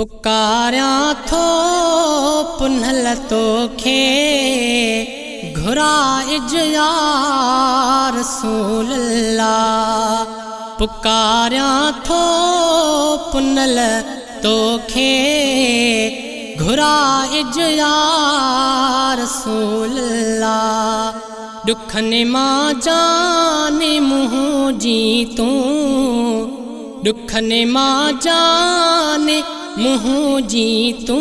पुकार्या थो पुन्हल तोखे घुरा इज या रसूल अल्लाह। पुकार्या थो पुन्हल तोखे घुरा इज या रसूल अल्लाह। दुखने मां जाने मुँह जी तू, दुखने मां जाने मुँह जी तू,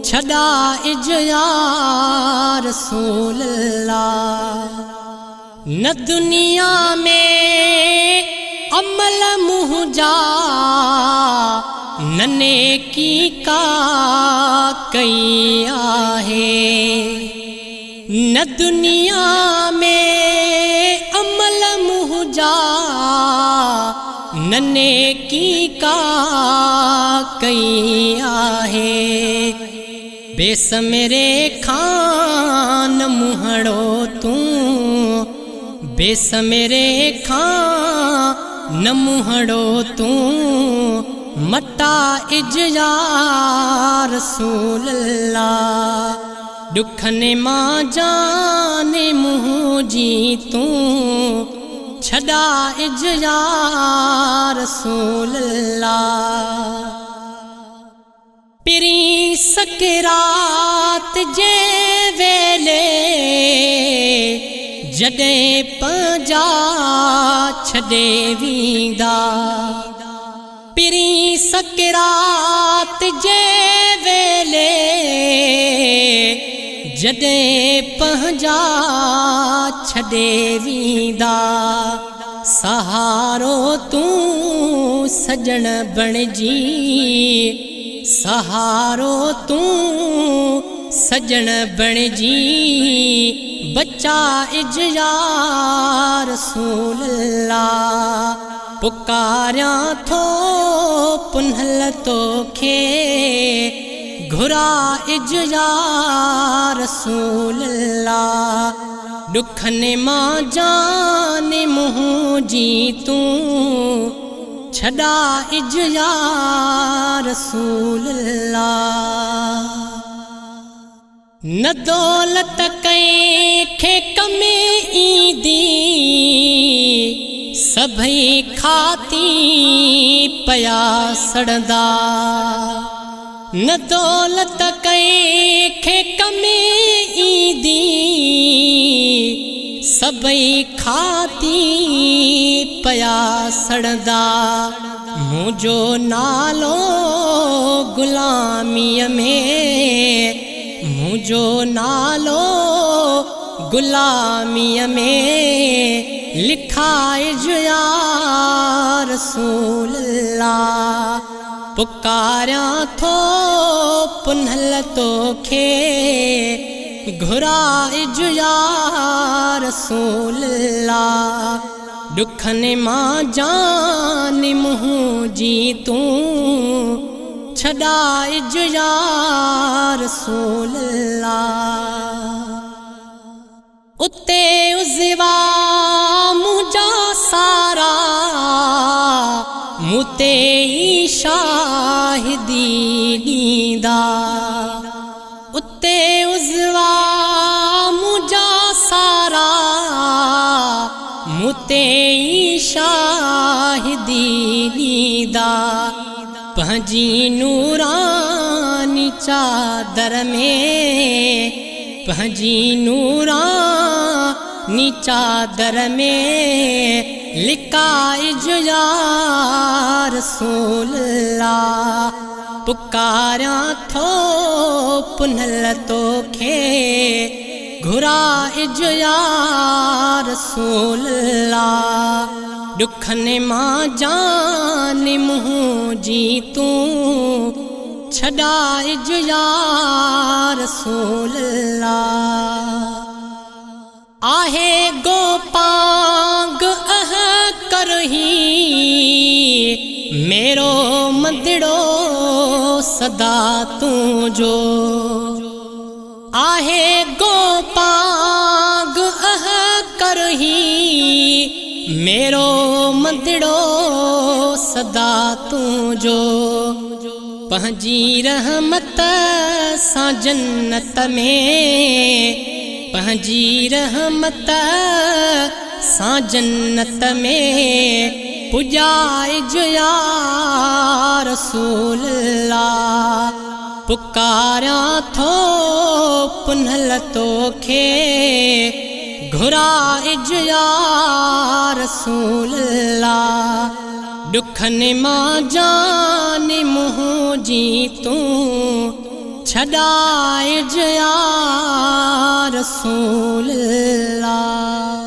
छड़ा इज या रसूल अल्लाह। न दुनिया में अमल मुँह जा न नेकी का कई आहे। न दुनिया में अमल मुँह जा न नेकी का कई आहे। बेस मेरे खान मुहड़ो तू, बेस मेरे खान मुहड़ो तू, मटा इज या रसूल अल्लाह। दुखने मां जाने मुँह जी तू, छड़ा इज या रसूल अल्लाह। पिरी सकरात जे वेले जॾहिं पंहिंजा छॾे वींदा, पिरी सकरात जे वेले जॾहिं पंहिंजा छॾे वींदा, सहारो तूं सजण बणिजी, सहारो तूं सजण बणिजी, बचा इज या रसूल अल्लाह। पुकार्या थो पुन्हल तोखे घुरा इज या रसूल अल्लाह। दुखने मां जाने मुँह जी तू, छड़ा इज या रसूल अल्लाह। न दौलत कंहिंखे कमे ईंदी, सभई खाती पया सड़ंदा। न दौलत कंहिंखे कमे ईंदी, सभई खाती पया सड़ंदा। मुंहिंजो नालो गुलामीअ में, मुंहिंजो नालो गुलामीअ में, लिखाइज या रसूल अल्लाह। पुकार्या थो पुन्हल तोखे घुरा इज या रसूल अल्लाह। दुखने मां जाने मुँह जी तू, छड़ा इज या रसूल अल्लाह। उते उज़वा मुंहिंजा सारा, मूंते ई शाहिदी ॾींदा। उते उज़वा मुंहिंजा सारा, मूंते ई शाहिदी ॾींदा। पंहिंजी नूरानी चादर में, पंहिंजी नूरानी चादर में, लिकाइज या रसूल अल्लाह। पुकार्या थो पुन्हल तोखे घुरा इज या रसूल अल्लाह। दुखने मां जाने मुँह जी तू, छड़ा इज या रसूल अल्लाह। आहे गोपांग अह करही, मेरो मंदिड़ो सदा तूं जो। आहे गोपांग अह करही, मेरो मंदिड़ो सदा तुझो पंहिंजी रहमत सां जन्नत में पंहिंजी रहमत सां जन्नत में पुॼाइजो या रसूल अल्लाह। पुकारियां थो पुनल तोखे घुराइजो या रसूल अल्लाह। दुखनि मां जान मुंहुं जी तूं छॾाइजो या रसूल अल्लाह।